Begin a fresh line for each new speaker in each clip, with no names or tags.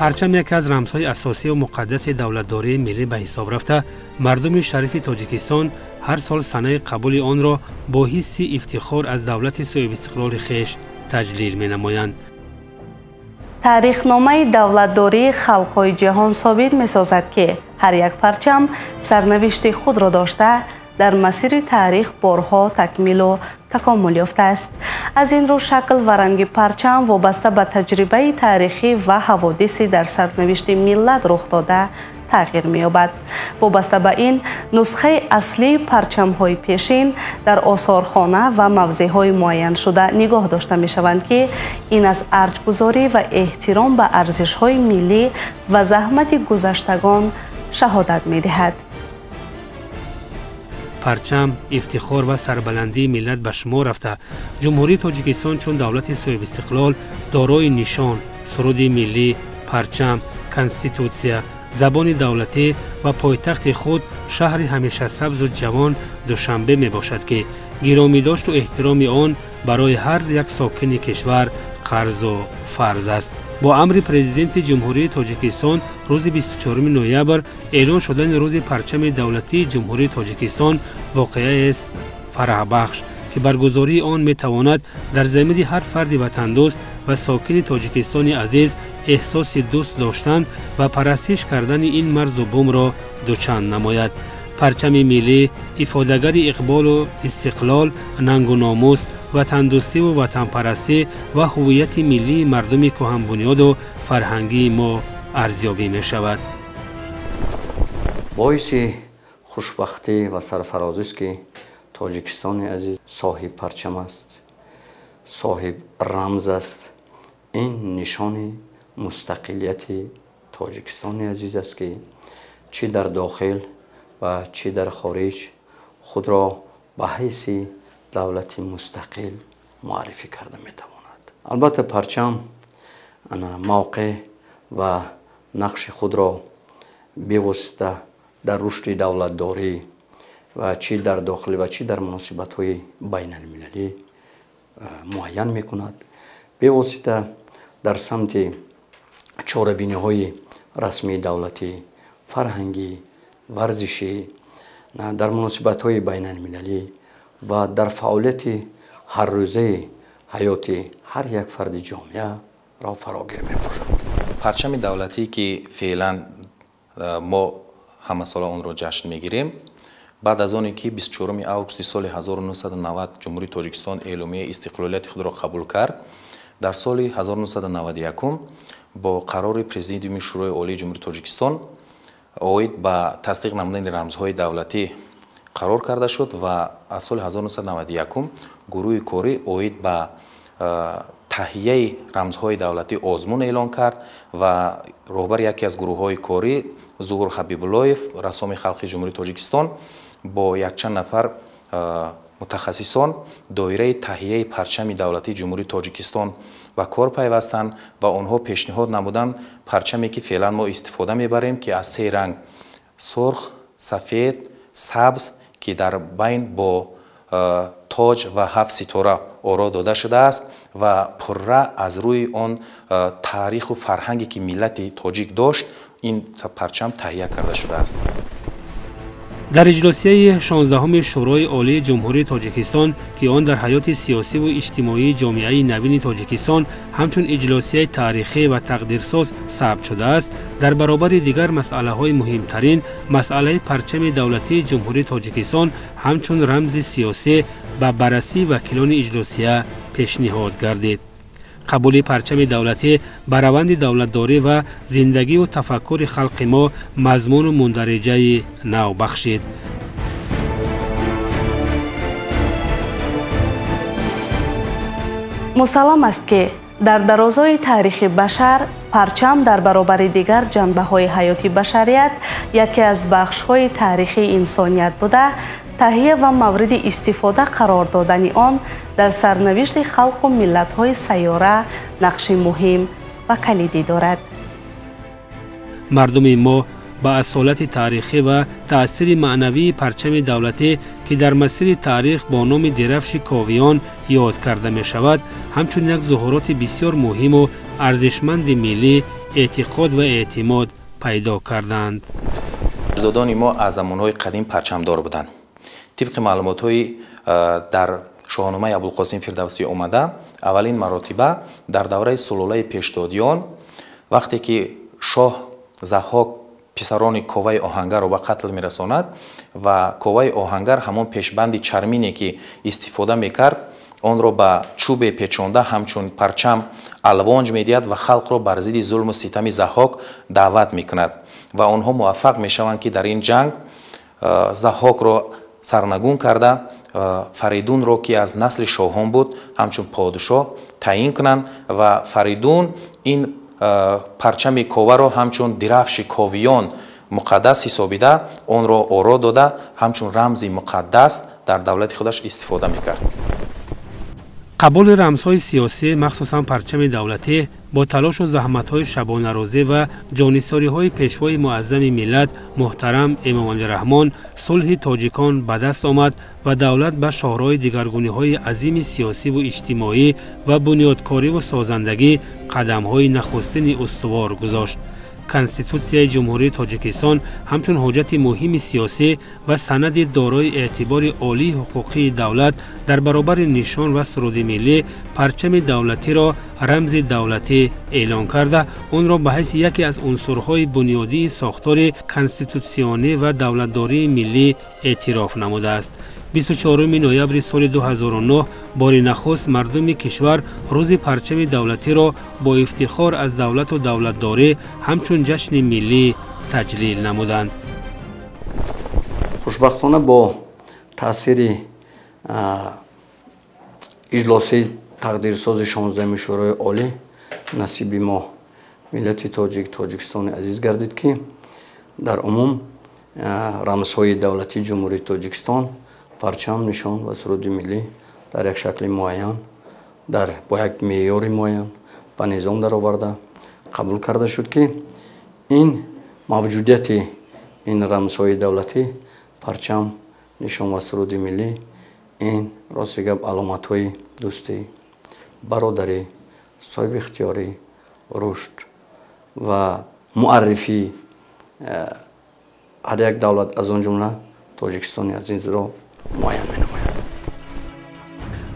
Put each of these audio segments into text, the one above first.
پرچم یکی از رمزهای اساسی و مقدس دولتداری ملی به حساب رفته، مردم شریف تاجیکستان هر سال سنه قبول آن را با حس افتخار از دولت صاحب استقلال خویش تجلیل می‌نمایند.
تاریخنامه دولتداری خلق‌های جهان ثابت می‌سازد که هر یک پرچم سرنوشت خود را داشته در مسیر تاریخ بارها تکمیل و تکامل یافته است. از این رو شکل و رنگ پرچم وابسته به تجربه تاریخی و حوادث در سرنوشت ملت رخ داده تغییر می‌یابد. وابسته به این نسخه اصلی پرچم‌های پیشین در آثارخانه و موضع‌های معین شده نگاه داشته می‌شوند که این از ارجح‌گذاری و احترام به ارزش‌های ملی و زحمت گذشتگان شهادت می‌دهد.
پرچم افتخار و سربلندی ملت به شمار رفته. جمهوری تاجیکستان چون دولت صاحب استقلال دارای نشان، سرود ملی، پرچم، کنستیتوسیا، زبان دولتی و پایتخت خود شهر همیشه سبز و جوان دوشنبه می باشد که گرامی داشت و احترام آن برای هر یک ساکن کشور قرض و فرض است. با امر پرزیدنت جمهوری تاجیکستان روز 24 نوامبر اعلان شدن روز پرچم دولتی جمهوری تاجیکستان واقعه است فرح بخش که برگزاری آن می تواند در ضمیر هر فرد وطن دوست و ساکن تاجیکستان عزیز احساس دوست داشتن و پرستش کردن این مرز و بوم را دوچند نماید. پرچم ملی افادهگر اقبال و استقلال، ننگ و ناموس، وطن دوستی و وطن پرستی و هویت ملی مردم کهن بنیاد و فرهنگی ما ارزیابی می شود.
باعث خوشبختی و سرفرازی است که تاجیکستان عزیز صاحب پرچم است، صاحب رمز است. این نشان مستقلیت تاجیکستان عزیز است که چه در داخل و چه در خارج خود را به حیث دولت مستقل معرفی کرده می تواند. البته پرچم موقع و نقش خود را بواسطه در رشد دولتداری و چه در داخل و چه در مناسبت های بین المللی معین می کند. بواسطه در سمت چاره‌بینی های رسمی دولتی، فرهنگی، ورزشی، در مناسبت های بین المللی و در فعالیت هر روزه حیات هر یک فرد جامعه را فراگیر می باشد.
پرچم دولتی که فعلا ما همه سال اون را جشن میگیریم، بعد از آنی که 24 آگوست سال 1990 جمهوری تاجیکستان اعلامیه استقلالیت خود را قبول کرد، در سال 1991 با قرار پرزیدیوم شورای عالی جمهوری تاجیکستان اوید به تصدیق نمودن رمزهای دولتی قرار کرده شد و از سال 1991 گروه کاری اوید به تهیه رمزهای دولتی آزمون اعلان کرد و رهبر یکی از گروه های کاری ظهور حبیب‌الله‌یف رسام خلقی جمهوری تاجیکستان با یک چند نفر متخصصان دایره تهیه پرچم دولتی جمهوری تاجیکستان و کار پیوستند و آنها پیشنهاد نمودند پرچمی که فعلا ما استفاده میبریم که از 3 رنگ سرخ، سفید، سبز که در بین با تاج و 7 ستاره آرا داده شده است و پره از روی آن تاریخ و فرهنگی که ملت تاجیک داشت این پرچم تهیه کرده شده است.
در اجلاسیه 16 شورای عالی جمهوری تاجیکستان که آن در حیات سیاسی و اجتماعی جامعه نوین تاجیکستان همچون اجلاسیه تاریخی و تقدیرساز ثبت شده است، در برابر دیگر مسئله های مهمترین مسئله پرچم دولتی جمهوری تاجیکستان همچون رمز سیاسی به بررسی وکیلان اجلاسیه پیشنهاد گردید. قبول پرچم دولتی به روند دولتداری و زندگی و تفکر خلق ما مضمون و مندرجه نو بخشید.
مسلم است که در درازای تاریخ بشر پرچم در برابر دیگر جنبه‌های حیاتی بشریت یکی از بخش‌های تاریخی انسانیت بوده، تهیه و مورد استفاده قرار دادن آن در سرنوشت خلق و ملت‌های سیاره نقش مهم و کلیدی دارد.
مردم ما با اصالت تاریخی و تأثیر معنوی پرچم دولتی که در مسیر تاریخ با نام درفش کاویان یاد کرده می شود، همچون یک ظهورات بسیار مهم و ارزشمند ملی اعتقاد و اعتماد پیدا کردند.
اجدادان ما از زمانهای قدیم پرچمدار بودند. طبق معلومات‌های در شاهنامه ابوالقاسم فردوسی اومده، اولین مراتبه در دوره سلاله پیشدادیان وقتی که شاه ضحاک پسران کوه آهنگر را به قتل میرساند و کوه آهنگر همون پیشبند چرمینی که استفاده میکرد آن را به چوب پیچانده همچون پرچم الوانج میدهد و خلق را بر ضد ظلم و ستم ضحاک دعوت میکند و آنها موفق میشوند که در این جنگ ضحاک را سرنگون کرده فریدون را که از نسل شاهان بود همچون پادشاه تعیین کنند و فریدون این پرچم کوه را همچون درفش کویان مقدس حسابیده آن را آرا داده همچون رمز مقدس در دولت خودش استفاده میکرد.
قبول رمزهای سیاسی مخصوصا پرچم دولتی با تلاش و زحمت‌های شبانه روزه و جانیساری‌های پیشوای معظم ملت محترم امام علی رحمان صلح تاجیکان به دست آمد و دولت به شاهراه دیگرگونی‌های عظیم سیاسی و اجتماعی و بنیادکاری و سازندگی قدم‌های نخستین استوار گذاشت. کنستیتوسیای جمهوری تاجیکستان همچون حجت مهم سیاسی و سند دارای اعتبار عالی حقوقی دولت در برابر نشان و سرود ملی پرچم دولتی را رمز دولتی اعلان کرده آن را به حیث یکی از عنصرهای بنیادی ساختار کنستیتوسیونی و دولتداری ملی اعتراف نموده است. 24 نوامبر سال 2009 بار نخست مردم کشور روز پرچم دولتی را با افتخار از دولت و دولتداری همچون جشن ملی تجلیل نمودند.
خوشبختانه با تاثیر اجلاس تقدیرساز 16 شورای عالی نصیب ما ملت تاجیکستان عزیز گردید که در عموم رمزهای دولتی جمهوری تاجیکستان پرچم نشان و سرود ملی در یک شکل معین با یک معیار معین به نظام در آورده قبول کرده شد که این موجودیت این رمزهای دولتی پرچم نشان و سرود ملی این راست گپ علامت‌های دوستی برادری صاحب اختیاری رشد و معرفی هر یک دولت از آن جمله تاجیکستان عزیز را معین می‌نماید.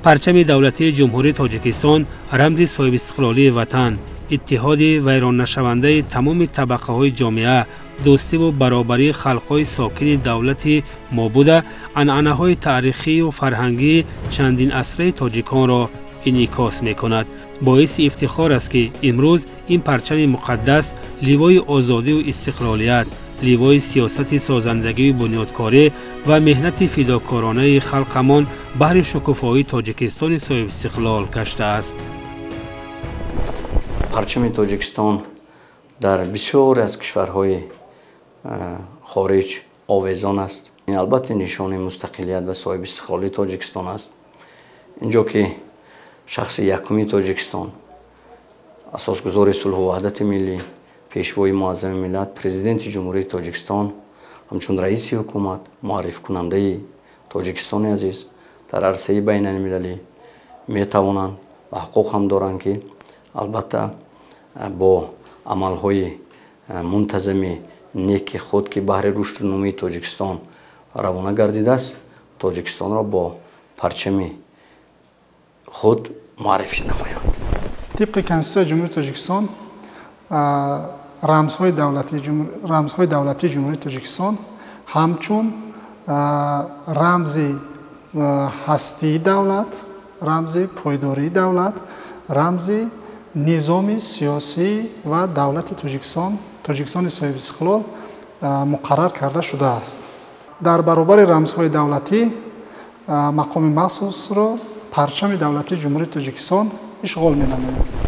پرچم دولتی جمهوری تاجیکستان رمز صاحب استقلالی وطن، اتحاد ویران نشونده تمام طبقه های جامعه، دوستی و برابری خلقهای ساکن دولت ما بوده، عنعنه های تاریخی و فرهنگی چندین عصره تاجیکان را انعکاس می‌کند. باعث افتخار است که امروز این پرچم مقدس لیوای آزادی و استقلالیت، لیوای سیاست سازندگی و بنیادکاری و مهنت فداکارانه خلقمان بهر شکوفایی تاجیکستان صاحب استقلال گشته است.
پرچم تاجیکستان در بسیار از کشورهای خارج آویزان است. این البته نشان مستقلیت و صاحب استقلالی تاجیکستان است. اینجا که شخص یکمی تاجیکستان، اساسگزار صلح و وحدت ملی، پیشوای معظم ملت، پرزیدنت جمهوری تاجیکستان، همچون رئیس حکومت، معرف کننده تاجیکستان عزیز در عرصه بین المللی می توانند و حقوق هم دارند که البته با عملهای منتظم نیک خود که بهر رشد و نمو تاجیکستان روانه گردیده است، تاجیکستان را با پرچم خود معرفی نمایند.
طبق کنستیتوسیون جمهوری تاجیکستان رمزهای دولتی جمهوری تاجیکستان همچون رمز هستی دولت، رمز پایداری دولت، رمز نظام سیاسی و دولت تاجیکستان صاحب استقلال مقرر کرده شده است. در برابر رمزهای دولتی مقام مخصوص را پرچم دولتی جمهوری تاجیکستان اشغال می‌نماید.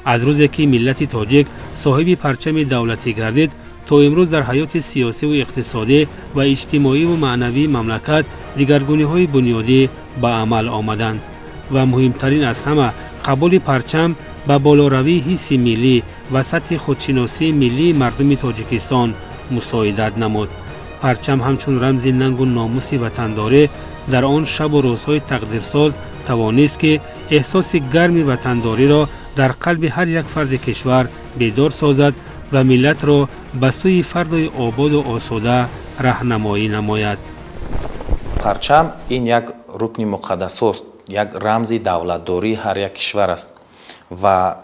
از روزی که ملت تاجیک صاحب پرچم دولتی گردید تا امروز در حیات سیاسی و اقتصادی و اجتماعی و معنوی مملکت دیگرگونی‌های بنیادی به عمل آمدند و مهمترین از همه قبول پرچم به بالاروی حس ملی و سطح خودشناسی ملی مردم تاجیکستان مساعدت نمود. پرچم همچون رمز ننگ و ناموس وطنداری در آن شب و روزهای تقدیرساز توانست که احساس گرم وطنداری را در قلب هر یک فرد کشور بیدار سازد و ملت را به سوی فردای آباد و آسوده راهنمایی نماید.
پرچم این یک رکن مقدس است، یک رمز دولتداری هر یک کشور است و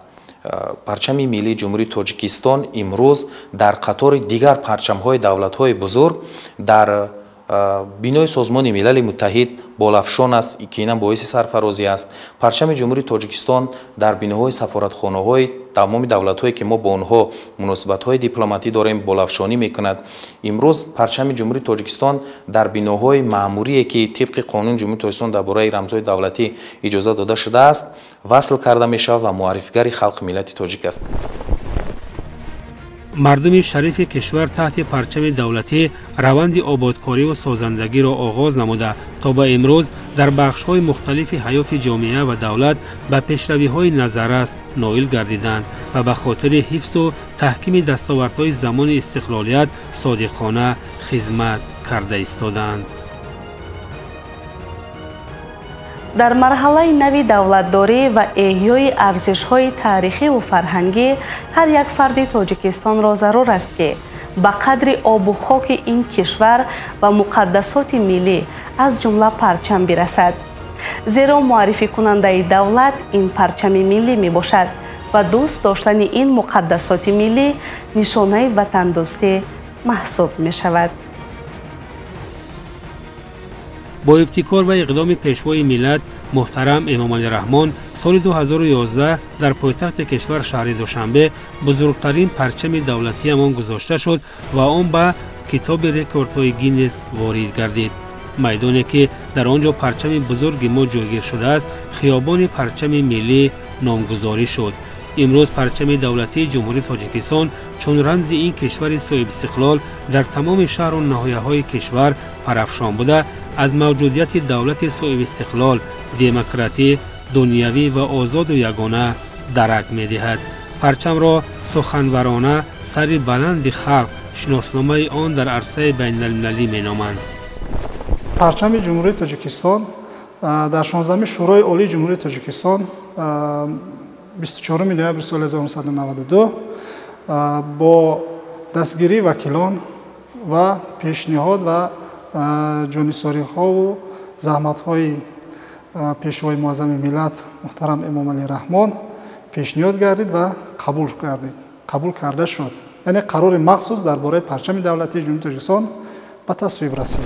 پرچم ملی جمهوری تاجیکستان امروز در قطار دیگر پرچم‌های دولت‌های بزرگ در بینای سازمان ملل متحد بالافشان است که اینم باعث سرفرازی است. پرچم جمهوری تاجیکستان در بیناهای سفارتخانه‌های تمام دولت‌هایی که ما با آنها مناسبت‌های دیپلماتی داریم بالافشانی می‌کند. امروز پرچم جمهوری تاجیکستان در بیناهای مأموری که طبق قانون جمهوری تاجیکستان درباره رمزهای دولتی اجازه داده شده است وصل کرده می‌شود و معرفیگر خلق ملت تاجیک است.
مردم شریف کشور تحت پرچم دولتی روند آبادکاری و سازندگی را آغاز نموده تا به امروز در بخش‌های مختلف حیات جامعه و دولت به پیشروی‌های نظررس نائل گردیدند و به خاطر حفظ و تحکیم دستاوردهای زمان استقلالیت صادقانه خدمت کرده ایستادند.
در مرحله نوی دولتداری و احیای ارزش‌های تاریخی و فرهنگی هر یک فرد تاجیکستان را ضرور است که به قدر آب و خاک این کشور و مقدسات ملی از جمله پرچم برسد. زیرا معرفی کننده دولت این پرچم ملی می باشد و دوست داشتن این مقدسات ملی نشانه وطن دوستی محسوب می شود.
با ابتکار و اقدام پیشوای ملت محترم امام علی رحمان سال 2011 در پایتخت کشور شهر دوشنبه بزرگترین پرچم دولتی همان گذاشته شد و آن به کتاب رکوردهای گینس وارد گردید. میدانی که در آنجا پرچم بزرگ ما جایگیر شده است خیابان پرچم ملی نامگذاری شد. امروز پرچم دولتی جمهوری تاجیکستان چون رمز این کشور صاحب استقلال در تمام شهر و ناحیه‌های کشور پرافشان بوده از موجودیت دولت صاحب استقلال دموکراتی دنیوی و آزاد و یگانه درک می‌دهد. پرچم را سخنورانه سر بلند خلق شناسنامه آن در عرصه بین المللی مینامند.
پرچم جمهوری تاجیکستان در 16 شورای عالی جمهوری تاجیکستان 24 نوامبر سال 1992 با دستگیری وکیلان و پیشنهاد و جانیساری‌ها و زحمت‌های پیشوای معظم ملت محترم امام علی رحمان پیشنهاد گردید و قبول کرده شد. یعنی قرار مخصوص درباره پرچم دولتی جمهوری تاجیکستان به تصویب رسید.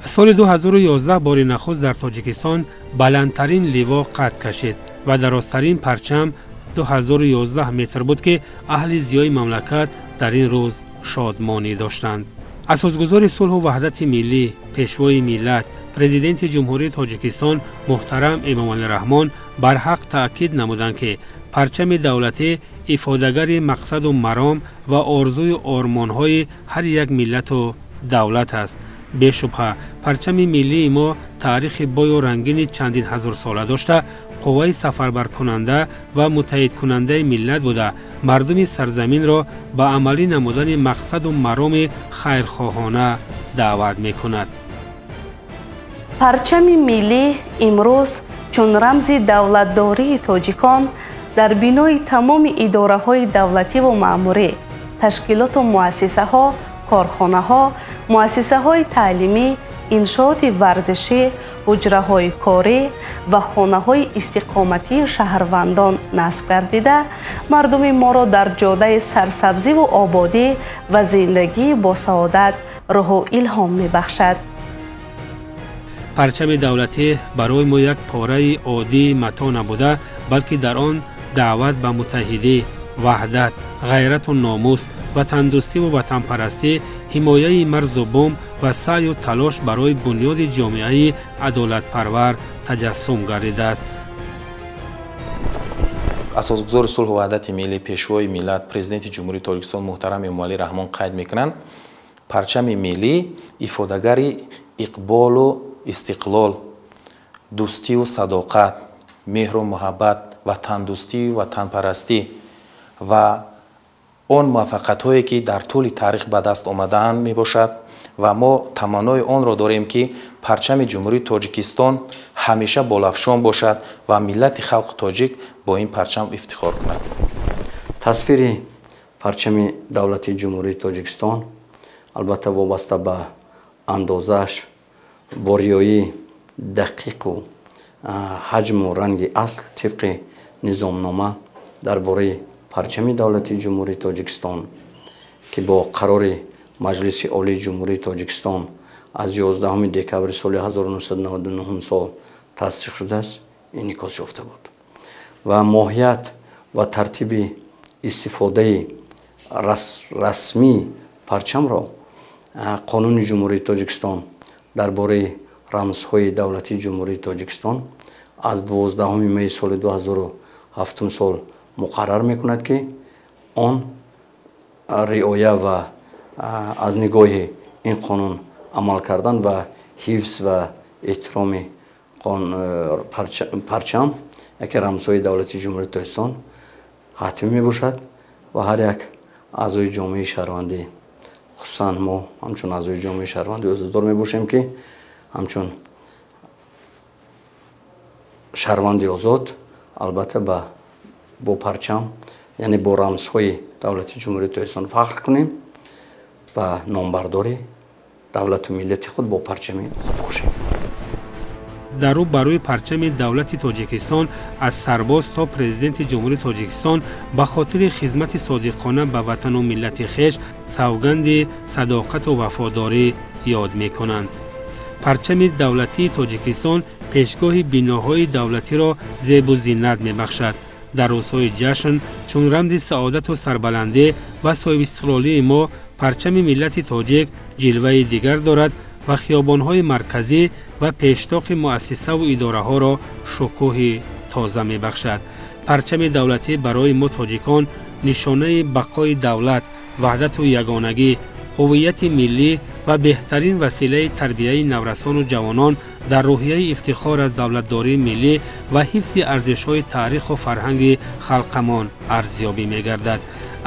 سال 2011 بار نخست در تاجیکستان بلندترین لیوا قد کشید و درازترین پرچم 2011 متر بود که اهل ضیای مملکت در این روز شادمانی داشتند. اساسگزار صلح و وحدت ملی، پیشوای ملت، پرزیدنت جمهوری تاجیکستان محترم امام علی رحمان بر حق تأکید نمودند که پرچم دولتی افادهگر مقصد و مرام و آرزوی و آرمان‌های هر یک ملت و دولت است. بی‌شبهه پرچم ملی ما تاریخ بای و رنگین چندین هزار ساله داشته قوه سفربر کننده و متحد کننده ملت بوده مردم سرزمین را به عملی نمودن مقصد و مرام خیرخواهانه دعوت می کند.
پرچم ملی امروز چون رمز دولتداری تاجیکان در بینای تمام اداره های دولتی و مأموری، تشکیلات و مؤسسه ها، کارخانه ها، مؤسسه های تعلیمی، انشاءات ورزشی، حجره های کاری و خانه های استقامتی شهروندان نصب گردیده مردم ما را در جاده سرسبزی و آبادی و زندگی با سعادت روح و الهام می بخشد.
پرچم دولتی برای ما یک پاره عادی متاع نبوده بلکه در آن دعوت به متحدی، وحدت، غیرت و ناموس، وطندوستی و وطن پرستی، حمایه مرز و بوم و سعی و تلاش برای بنیاد جامعه عدالت پرور تجسم گردیده است.
اساسگزار صلح و وحدت ملی پیشوای ملت پرزیدنت جمهوری تاجیکستان محترم امام علی رحمان قید میکنند پرچم ملی افادهگر اقبال و استقلال، دوستی و صداقت، مهر و محبت، وطندوستی و وطن پرستی و آن موفقیت هایی که در طول تاریخ به دست آمده‌اند می باشد و ما تمنای آن را داریم که پرچم جمهوری تاجیکستان ҳамеша болафшон бошад ва миллати халқи тоҷик бо ин парчам ифтихор кунад.
тасвири парчами давлати ҷумҳурии тоҷикистон албатта вобаста ба андозааш, бо риёии дақиқу ҳаҷму ранги асл тибқи низомнома дар бораи парчами давлати ҷумҳурии тоҷикистон ки бо қарори маҷлиси олии ҷумҳурии тоҷикистон аз 11 декабри соли 1999 сол тасдиқ шудааст, инъикос ёфта буд ва моҳият ва тартиби истифодаи расмии парчамро қонуни ҷумҳурии тоҷикистон дар бораи рамзҳои давлати ҷумҳурии тоҷикистон аз 12 майи соли 2007 сол муқаррар мекунад ки он риоя ва аз нигоҳи ин қонун амал кардан ва ҳифз ва эҳтироми парчам яке рамзҳои давлати ҷумҳурии тоҷикистон ҳатмӣ мебошад ва ҳар як аъзои ҷомеаи шаҳрвандӣ, хусусан мо ҳамчун аъзои ҷомеаи шаҳрвандӣ ӯҳдадор мебошем ки ҳамчун шаҳрванди озод албатта бо парчам, яъне бо рамзҳои давлати ҷумҳурии тоҷикистон фахр кунем ва номбардори давлату миллати худ бо парчами худ бошем.
дар рӯ ба рӯи парчами давлати тоҷикистон аз сарбоз то президенти ҷумҳурии тоҷикистон ба хотири хизмати содиқона ба ватану миллати хеш савганди садоқату вафодорӣ ёд мекунанд. парчами давлатии тоҷикистон пешгоҳи биноҳои давлатиро зебу зиннат мебахшад. дар рӯзҳои ҷашн чун рамзи саодату сарбаландӣ ва соҳибистиқлолии мо парчами миллати тоҷик ҷилваи дигар дорад ва хиёбонҳои марказӣ ва пештоқи муассисаву идораҳоро шукӯҳи тоза мебахшад. парчами давлатӣ барои мо тоҷикон нишонаи бақои давлат, ваҳдату ягонагӣ, ҳуввияти миллӣ ва беҳтарин василаи тарбияи наврасону ҷавонон дар роҳияи ифтихор аз давлатдории миллӣ ва ҳифзи арзишҳои таъриху фарҳанги халқамон арзёбӣ мегардад.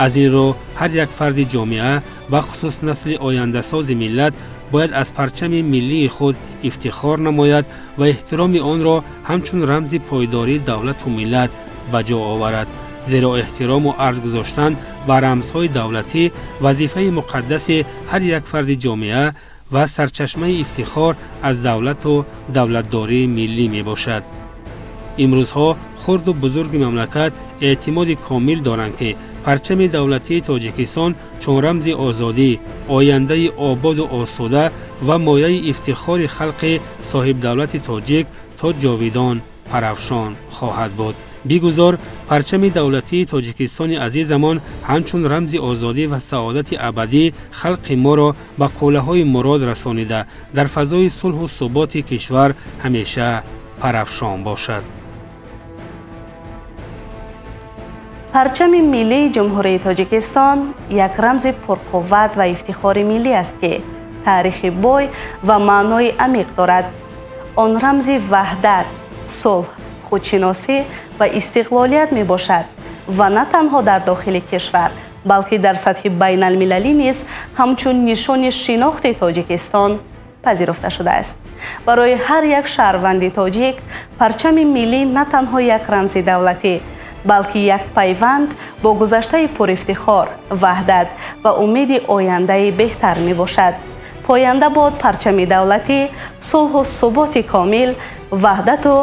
аз ин роҳ ҳар як фарди ҷомеа бахусус насли ояндасози миллат бояд аз парчами миллии худ ифтихор намояд ва эҳтироми онро ҳамчун рамзи пойдории давлату миллат ба ҷо оварад. зеро эҳтирому арз гузоштан ба рамзҳои давлатӣ вазифаи муқаддаси ҳар як фарди ҷомеа ва сарчашмаи ифтихор аз давлату давлатдории миллӣ мебошад. имрӯзҳо хурду бузурги мамлакат эътимоди комил доранд ки парчами давлатии тоҷикистон чун рамзи озодӣ, ояндаи ободу осуда ва мояи ифтихори халқи соҳибдавлати тоҷик то ҷовидон парафшон хоҳад буд. бигузор парчами давлатии тоҷикистони азизамон ҳамчун рамзи озодӣ ва саодати абадӣ халқи моро ба қулаҳои мурод расонида дар фазои сулҳу суботи кишвар ҳамеша парафшон бошад.
парчами миллии ҷумҳурии тоҷикистон як рамзи пурқувват ва ифтихори миллӣ аст ки таърихи бой ва маънои амиқ дорад. он рамзи ваҳдат, сулҳ, худшиносӣ ва истиқлолият мебошад ва на танҳо дар дохили кишвар, балки дар сатҳи байналмилалӣ низ ҳамчун нишони шинохти тоҷикистон пазируфта шудааст. барои ҳар як шаҳрванди тоҷик парчами миллӣ на танҳо як рамзи давлатӣ, балки як пайванд бо гузаштаи пурифтихор, ваҳдат ва умеди ояндаи беҳтар мебошад. поянда бод парчами давлатӣ, сулҳу суботи комил, ваҳдату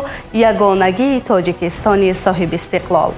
ягонагии тоҷикистони соҳибистиқлол.